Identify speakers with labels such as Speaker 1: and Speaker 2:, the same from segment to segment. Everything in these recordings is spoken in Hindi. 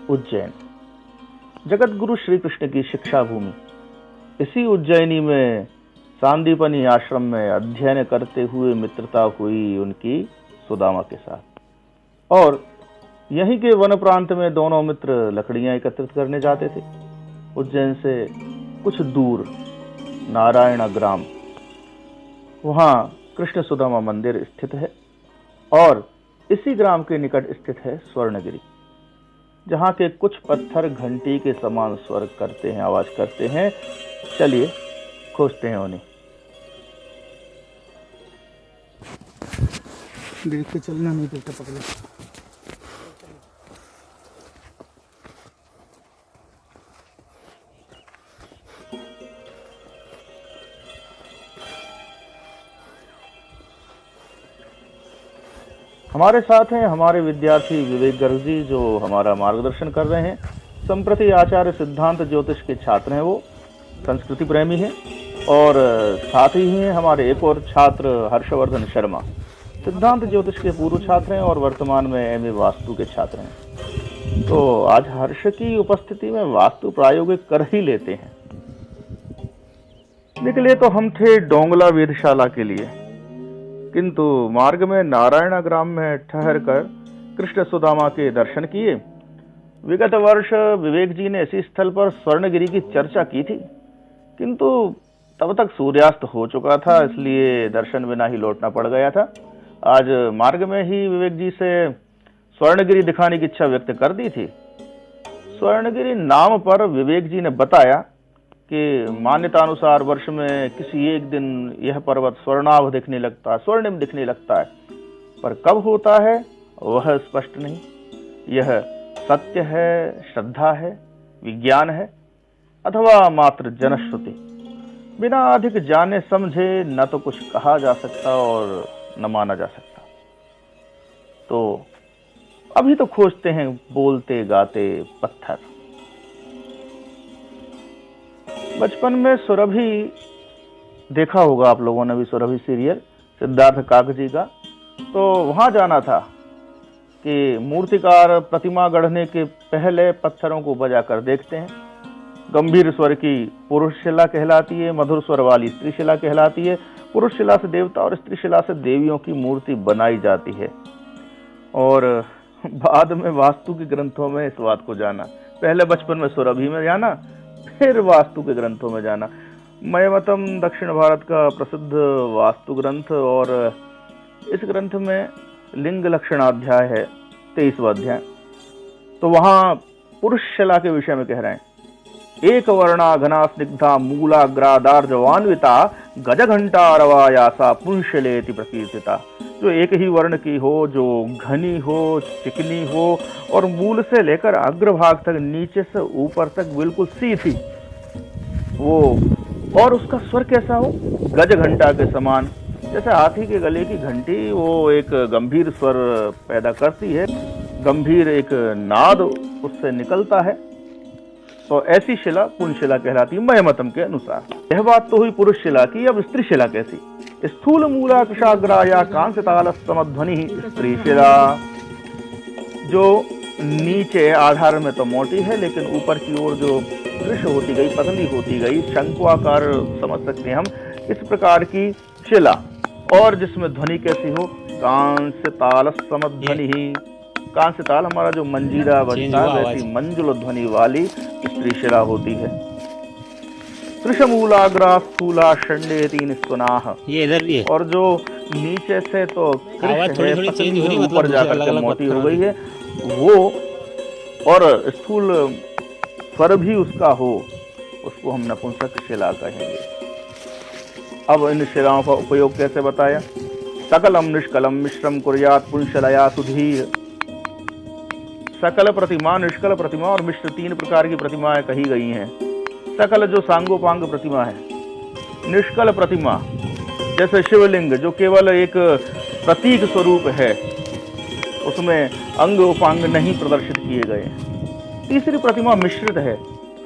Speaker 1: उज्जैन, जगत गुरु श्री कृष्ण की शिक्षा भूमि। इसी उज्जैनी में सांदीपनी आश्रम में अध्ययन करते हुए मित्रता हुई उनकी सुदामा के साथ। और यहीं के वन प्रांत में दोनों मित्र लकड़ियां एकत्रित करने जाते थे। उज्जैन से कुछ दूर नारायण ग्राम, वहां कृष्ण सुदामा मंदिर स्थित है और इसी ग्राम के निकट स्थित है स्वर्णगिरी, जहां के कुछ पत्थर घंटी के समान स्वर करते हैं, आवाज करते हैं। चलिए खोजते हैं उन्हें।
Speaker 2: देख के चलना, नहीं तो पकड़ो।
Speaker 1: हमारे साथ हैं हमारे विद्यार्थी विवेक गर्ग जी, जो हमारा मार्गदर्शन कर रहे हैं। संप्रति आचार्य सिद्धांत ज्योतिष के छात्र हैं, वो संस्कृति प्रेमी हैं। और साथ ही हैं हमारे एक और छात्र हर्षवर्धन शर्मा, सिद्धांत ज्योतिष के पूर्व छात्र हैं और वर्तमान में एमए वास्तु के छात्र हैं। तो आज हर्ष की उपस्थिति में वास्तु प्रायोगिक कर ही लेते हैं। निकले तो हम थे डोंगला वेधशाला के लिए, किंतु मार्ग में नारायण ग्राम में ठहर कर कृष्ण सुदामा के दर्शन किए। विगत वर्ष विवेक जी ने इसी स्थल पर स्वर्णगिरी की चर्चा की थी, किंतु तब तक सूर्यास्त हो चुका था, इसलिए दर्शन बिना ही लौटना पड़ गया था। आज मार्ग में ही विवेक जी से स्वर्णगिरी दिखाने की इच्छा व्यक्त कर दी थी। स्वर्णगिरी नाम पर विवेक जी ने बताया कि मान्यतानुसार वर्ष में किसी एक दिन यह पर्वत स्वर्णाभ दिखने लगता है, स्वर्णिम दिखने लगता है, पर कब होता है वह स्पष्ट नहीं। यह सत्य है, श्रद्धा है, विज्ञान है, अथवा मात्र जनश्रुति। बिना अधिक जाने समझे न तो कुछ कहा जा सकता और न माना जा सकता। तो अभी तो खोजते हैं बोलते गाते पत्थर। बचपन में सुरभि देखा होगा आप लोगों ने भी, सुरभि सीरियल सिद्धार्थ कागजी का। तो वहां जाना था कि मूर्तिकार प्रतिमा गढ़ने के पहले पत्थरों को बजाकर देखते हैं। गंभीर स्वर की पुरुष शिला कहलाती है, मधुर स्वर वाली स्त्री शिला कहलाती है। पुरुष शिला से देवता और स्त्री शिला से देवियों की मूर्ति बनाई जाती है। और बाद में वास्तु के ग्रंथों में इस बात को जाना। पहले बचपन में सुरभि में जाना, फिर वास्तु के ग्रंथों में जाना। मयमतम दक्षिण भारत का प्रसिद्ध वास्तु ग्रंथ, और इस ग्रंथ में लिंग लक्षणाध्याय है, 23वां अध्याय। तो वहां पुरुष शिला के विषय में कह रहे हैं, एक वर्णा घना स्निग्धा मूलाग्रादार्जवान्विता गज घंटारवायासा पुंशलेति प्रकीर्तिता। जो एक ही वर्ण की हो, जो घनी हो, चिकनी हो और मूल से लेकर अग्रभाग तक, नीचे से ऊपर तक बिल्कुल सीधी वो, और उसका स्वर कैसा हो, गज घंटा के समान। जैसे हाथी के गले की घंटी वो एक गंभीर स्वर पैदा करती है, गंभीर एक नाद उससे निकलता है। तो ऐसी शिला पुंशिला कहलाती है मयमतम के अनुसार। यह बात तो हुई पुरुष शिला की। अब स्त्री शिला कैसी? स्थूल मूला कुशाग्रा या कांस्य ताल समध्वनि स्त्री शिला, जो नीचे आधार में तो मोटी है, लेकिन ऊपर की ओर जो दृश्य होती गई, पतली होती गई, शंकुआकार समझ सकते हैं हम, इस प्रकार की शिला, और जिसमें ध्वनि कैसी हो, कांस्य ताल समध्वनि ही। कांस्य ताल हमारा जो मंजीरा बजता है, वैसी मंजुल ध्वनि वाली स्त्री शिला होती है। त्रिशमूलाग्रा स्थूला षण्डेति निस्वनाः,
Speaker 3: ये इधर भी है।
Speaker 1: और जो नीचे से तो
Speaker 3: आवाज थोड़ी चेंज हो रही,
Speaker 1: ऊपर जाकर के मोटी हो गई है वो, और स्थूल स्वर भी उसका हो, उसको हम नपुंसक शिला कहेंगे। अब इन शिलाओं का उपयोग कैसे बताया? सकलम निष्कलम मिश्रम कुर्यात् पुंशलया सुधीर। सकल प्रतिमा, निष्कल प्रतिमा और मिश्र, 3 प्रकार की प्रतिमाएं कही गई हैं। सकल जो सांगोपांग प्रतिमा है, निष्कल प्रतिमा जैसे शिवलिंग जो केवल एक प्रतीक स्वरूप है, उसमें अंग उपांग नहीं प्रदर्शित किए गए। तीसरी प्रतिमा मिश्रित है।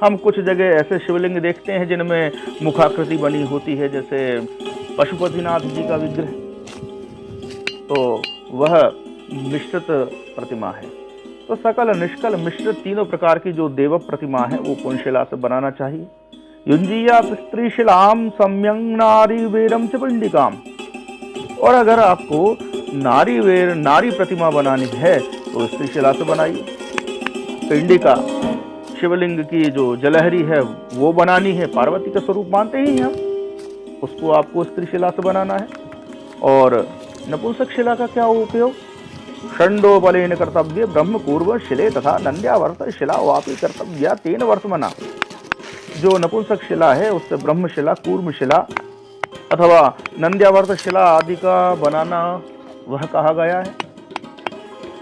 Speaker 1: हम कुछ जगह ऐसे शिवलिंग देखते हैं जिनमें मुखाकृति बनी होती है, जैसे पशुपतिनाथ जी का विग्रह, तो वह मिश्रित प्रतिमा है। तो सकल निष्कल मिश्र तीनों प्रकार की जो देव प्रतिमा है वो कौन शिला से बनाना चाहिए? युंजीया स्त्री शिलाम सम्यंग नारी वेरम च पिंडिकाम। और अगर आपको नारी प्रतिमा बनानी है तो स्त्री शिला से बनाइए। पिंडिका शिवलिंग की जो जलहरी है वो बनानी है, पार्वती का स्वरूप मानते ही हम, उसको आपको स्त्री शिला से बनाना है। और नपुंसक शिला का क्या उपयोग? षंडो बलेन कर्तव्य ब्रह्म पूर्व शिले तथा नंद्यावर्त शिला वापी कर्तव्य तेन वर्तमना। जो नपुंसक शिला है उससे ब्रह्म शिला, कूर्म शिला अथवा नंद्यावर्त शिला आदि का बनाना वह कहा गया है।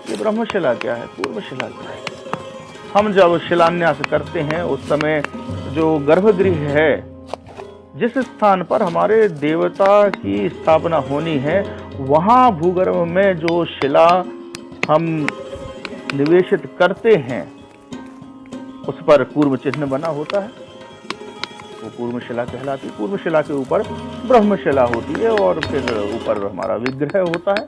Speaker 1: ये ब्रह्म शिला क्या है, कूर्म शिला क्या है? हम जब शिलान्यास करते हैं उस समय जो गर्भगृह है, जिस स्थान पर हमारे देवता की स्थापना होनी है, वहां भूगर्भ में जो शिला हम निवेशित करते हैं उस पर कूर्म चिन्ह बना होता है, वो कूर्म शिला कहलाती है। कूर्म शिला के ऊपर ब्रह्म शिला होती है और फिर ऊपर हमारा विग्रह होता है।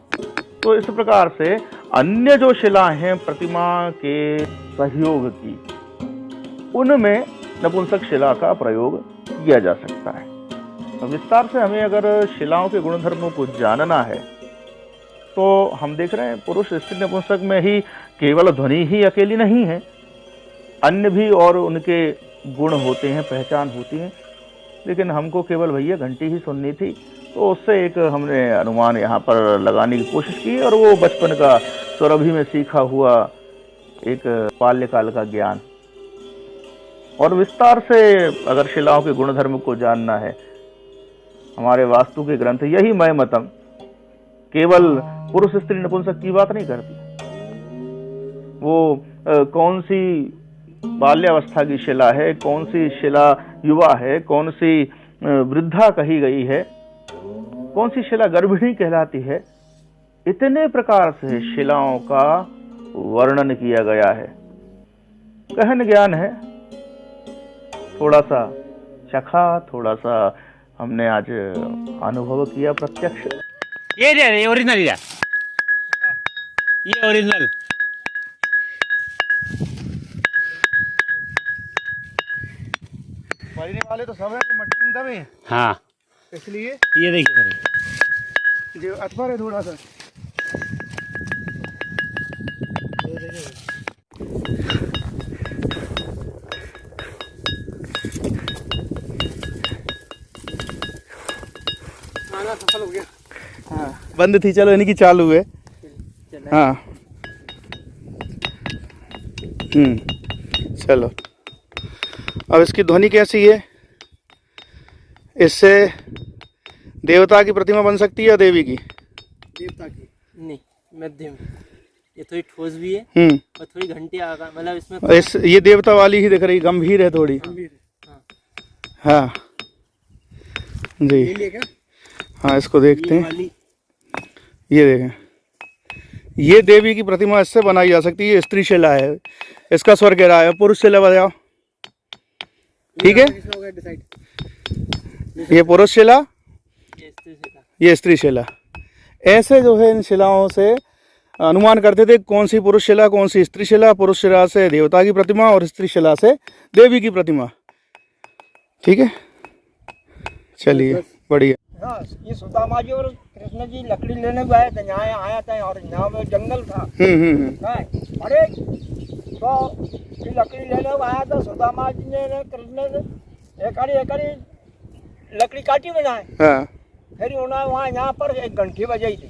Speaker 1: तो इस प्रकार से अन्य जो शिला हैं प्रतिमा के सहयोग की, उनमें नपुंसक शिला का प्रयोग किया जा सकता है। तो विस्तार से हमें अगर शिलाओं के गुणधर्मों को जानना है तो हम देख रहे हैं पुरुष स्त्री नपुंसक में ही केवल ध्वनि ही अकेली नहीं है, अन्य भी और उनके गुण होते हैं, पहचान होती है। लेकिन हमको केवल भैया घंटी ही सुननी थी, तो उससे एक हमने अनुमान यहाँ पर लगाने की कोशिश की, और वो बचपन का सुरभि में सीखा हुआ एक बाल्यकाल का ज्ञान। और विस्तार से अगर शिलाओं के गुणधर्म को जानना है, हमारे वास्तु के ग्रंथ यही मय मतम केवल पुरुष स्त्री नपुंसक की बात नहीं करती, वो कौन सी बाल्यावस्था की शिला है, कौन सी शिला युवा है, कौन सी वृद्धा कही गई है, कौन सी शिला गर्भिणी कहलाती है, इतने प्रकार से शिलाओं का वर्णन किया गया है। गहन ज्ञान है, थोड़ा सा चखा, थोड़ा सा हमने आज अनुभव किया प्रत्यक्ष।
Speaker 3: ये ओरिजिनल, ये ओरिजिनल।
Speaker 2: पढ़ने वाले तो सब है कि मट्टी में दबे हैं,
Speaker 3: हाँ
Speaker 2: इसलिए
Speaker 3: ये देखिए सर,
Speaker 2: जो अथवा है थोड़ा सा खाना सफल हो गया। हाँ, बंद थी, चलो इनकी चालू है। हाँ चलो, अब इसकी ध्वनि कैसी है? इससे देवता की प्रतिमा बन सकती है या देवी की?
Speaker 4: देवता की नहीं, मध्यम। ये थोड़ी ठोस भी है और थोड़ी घंटी आगा, मतलब इसमें
Speaker 2: ये देवता वाली ही दिख रही, गंभीर है थोड़ी। हाँ जी, हाँ इसको देखते हैं। ये देखें, ये देवी की प्रतिमा इससे बनाई जा सकती है। स्त्री शिला है, इसका स्वर कह रहा है। पुरुष शिला बताओ, ठीक है? ये पुरुष शिला, ये स्त्री शिला। ऐसे जो है इन शिलाओं से अनुमान करते थे कौन सी पुरुष शिला, कौन सी स्त्री शिला। पुरुष शिला से देवता की प्रतिमा और स्त्री शिला से देवी की प्रतिमा। ठीक है, चलिए बढ़िया।
Speaker 5: हाँ, ये सुदामा जी और कृष्ण जी लकड़ी लेने को आए थे, यहाँ आया था, और यहाँ में जंगल था। अरे तो ये लकड़ी लेने को आया था, सुदामा जी ने कृष्ण ने एक लकड़ी काटी बनाए। फिर उन्होंने वहाँ यहाँ पर एक घंटी बजाई थी।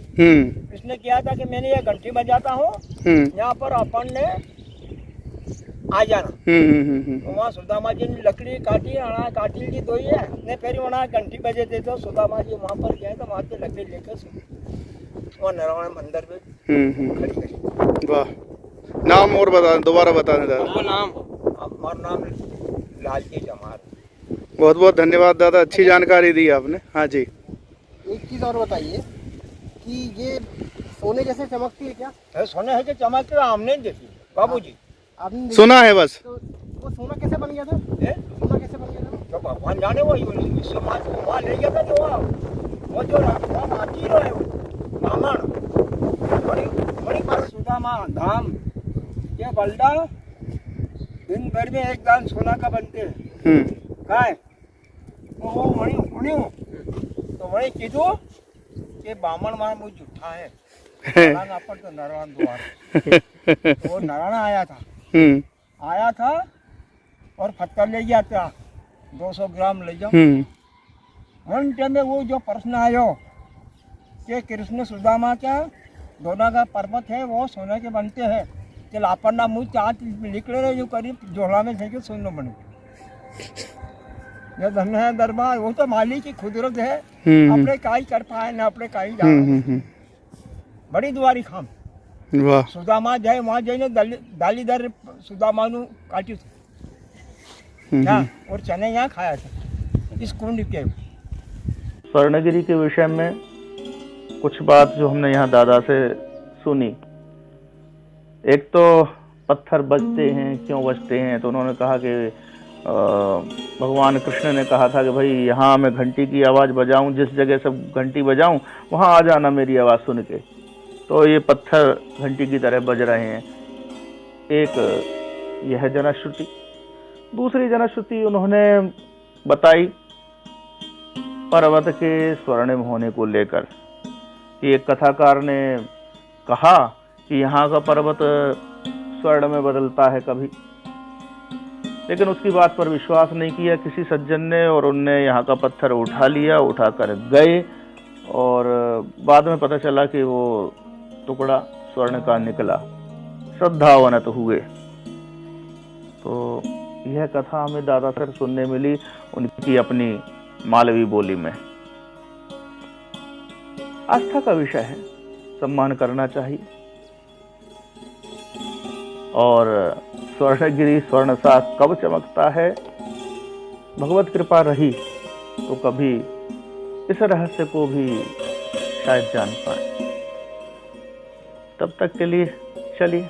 Speaker 5: इसने किया था कि मैंने ये घंटी बजाता हूँ, यहाँ पर अपन ने आ जाना। तो वहाँ सुदामा जी ने लकड़ी काटी, काटी ली तो ये ने फिर वहाँ घंटी बजे थे, तो सुदामा जी वहाँ पर गए तो वहाँ से लकड़ी लेकर वहाँ नारायण मंदिर में खड़ी गई।
Speaker 2: वाह, नाम और बता, दोबारा बता दें दादा।
Speaker 5: हमारा नाम लालजी जमार।
Speaker 2: बहुत बहुत धन्यवाद दादा, अच्छी जानकारी दी आपने। हाँ जी,
Speaker 4: एक चीज और बताइए कि ये सोने जैसे चमकती है क्या?
Speaker 5: सोने है कि चमकती है, हमने देखी बाबूजी,
Speaker 4: आपने
Speaker 2: सुना है बस।
Speaker 4: तो वो सोना कैसे बन गया था? सोना कैसे बन गया था?
Speaker 5: तो भगवान जाने, वही समाज को वहाँ ले गया था। जो वो जो हाथी है ब्राह्मण, बड़ी बड़ी सुदामा धाम, ये बल्दा दिन भर में एक दान सोना का बनते हैं काय तो वो वही सुनियो तो वही कीधु कि बामण मां मुझ झूठा है नारायण अपन तो नारायण द्वार तो वो नारायण आया था और पत्थर ले गया था 200 ग्राम ले जाओ वन टाइम में वो जो प्रश्न आयो कि कृष्ण सुदामा क्या दोनों का पर्वत है वो सोने के बनते हैं चल अपन ना मुँह चाट निकले रहे जो करीब जोड़ा में फेंके सुनना बने ये धन है दरबार वो तो मालिक की कुदरत है अपने काई कर पाए ना अपने काई जान बड़ी दुआरी खाम
Speaker 2: वाह
Speaker 5: सुदामा जाए वहाँ जाइए दालीदार सुदामा नु काटी क्या और चने यहाँ खाया था इस कुंड के
Speaker 1: स्वर्णगिरी के विषय में कुछ बात जो हमने यहाँ दादा से सुनी। एक तो पत्थर बजते हैं क्यों बजते हैं, तो उन्होंने कहा कि भगवान कृष्ण ने कहा था कि भाई यहाँ मैं घंटी की आवाज़ बजाऊं, जिस जगह सब घंटी बजाऊं वहाँ आ जाना मेरी आवाज़ सुन के। तो ये पत्थर घंटी की तरह बज रहे हैं। एक यह जनश्रुति। दूसरी जनश्रुति उन्होंने बताई पर्वत के स्वर्णिम होने को लेकर कि एक कथाकार ने कहा कि यहाँ का पर्वत स्वर्ण में बदलता है कभी, लेकिन उसकी बात पर विश्वास नहीं किया किसी सज्जन ने और उनने यहाँ का पत्थर उठा लिया, उठाकर गए और बाद में पता चला कि वो टुकड़ा स्वर्ण का निकला। श्रद्धावनत हुए। तो यह कथा हमें दादा सर सुनने मिली उनकी अपनी मालवी बोली में। आस्था का विषय है, सम्मान करना चाहिए। और स्वर्णगिरी स्वर्ण सा कब चमकता है, भगवत कृपा रही तो कभी इस रहस्य को भी शायद जान पाए। तब तक के लिए चलिए